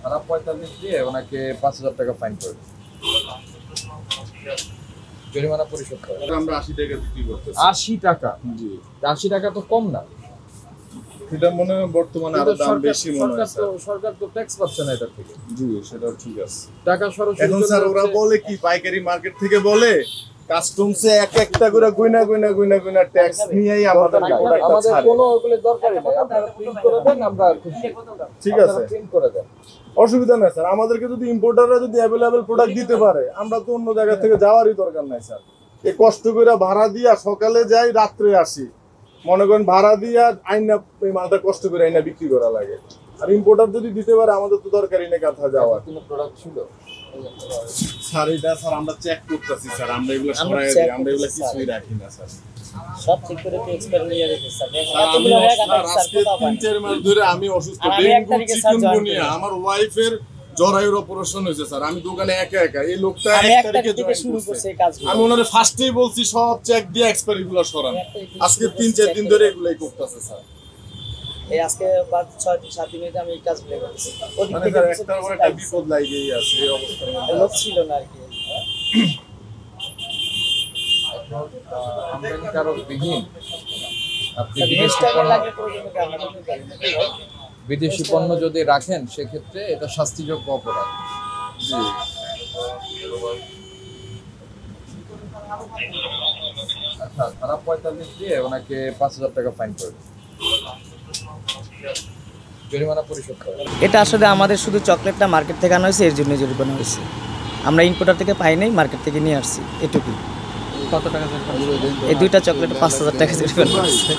ধারা ৪৫ দিয়ে ওনাকে ৫,০০০ টাকা ফাইন করবে, জরিমানা পরিশোধ করে। আমরা ৮০ টাকা বিক্রি করতেছি। ৮০ টাকা? জি, ৮০ টাকা তো কম না। এটা মনে হয় বর্তমানে আরো দাম বেশি মনে হয়। সরকার তো ট্যাক্স পাচ্ছে না এটা থেকে। জি, সেটা ঠিক আছে। টাকা সরাসরি এখন স্যার ওরা বলে কি পাইকারি মার্কেট থেকে বলে কাস্টমসে এক একটা করে গুইনা ট্যাক্স নিয়েই আমাদের প্রোডাক্টটা ছাড়ে। কোনো ওগুলো দরকারই নাই, আপনারা প্রিন্ট করে দেন, আমরা খুশি। ঠিক আছে, প্রিন্ট করে দেন, অসুবিধা নাই স্যার। আমাদেরকে যদি ইম্পোর্টাররা যদি অ্যাভেলেবেল প্রোডাক্ট দিতে পারে, আমরা তো অন্য জায়গা থেকে যাওয়ারই দরকার নাই স্যার। এই কষ্ট করে ভাড়া দিয়া সকালে যাই রাত্রে আসি, মনে করেন ভাড়া দিয়া আইনা এই মালটা কষ্ট করে আইনা বিক্রি করা লাগে। আর ইম্পোর্টার যদি দিতে পারে আমাদের তো দরকারই নেই কথা যাওয়ার। কোনো প্রোডাক্ট ছিল স্যার এটা স্যার আমরা চেক করতেছি স্যার, আমরা এগুলো সরাই দিই, আমরা এগুলো কিছুই রাখি না স্যার। সব ঠিক করে তো এক্সপায়ার নিয়ে রেখে স্যার। আজকে ৩-৪ মাস ধরে আমি অসুস্থ, ডেঙ্গু চিকুনগুনিয়া, আমার ওয়াইফের জরায়ুর অপারেশন হয়েছে স্যার। আমি দোকানে একা এই লোকটা ১ তারিখে শুরু করছে এই কাজ। আমি ওনারে ফার্স্টেই বলছি সব চেক দিয়ে এক্সপায়ারি গুলো সরান। আজকে ৩-৪ দিন ধরে এগুলাই করতেছে স্যার। এই আজকে ৫-৬-৭ দিনে আমি এই কাজগুলো করছি। মানে স্যার একটার পর একটা বিপদ লাগেই আছে এই অবস্থার মধ্যে। লোক ছিল না আর কি। আমদানিকারকবিহীন আপনি বিদেশি পণ্য যদি রাখেন সেক্ষেত্রে এটা শাস্তিযোগ্য অপরাধ। আচ্ছা, ধারা ৪৫ দিয়ে ওনাকে ৫,০০০ টাকা ফাইন করবে, জরিমানা পরিশোধ করে। এটা আসলে আমাদের শুধু চকলেটটা মার্কেট থেকে আনা হয়েছে, এর জন্য জরিমানা হয়েছে। আমরা ইম্পোর্টার থেকে পাই নাই, মার্কেট থেকে নিয়ে আসছি, এটুকুই। কত টাকা? এই ২টা চকলেট ৫,০০০ টাকা জরিমানা হয়েছে।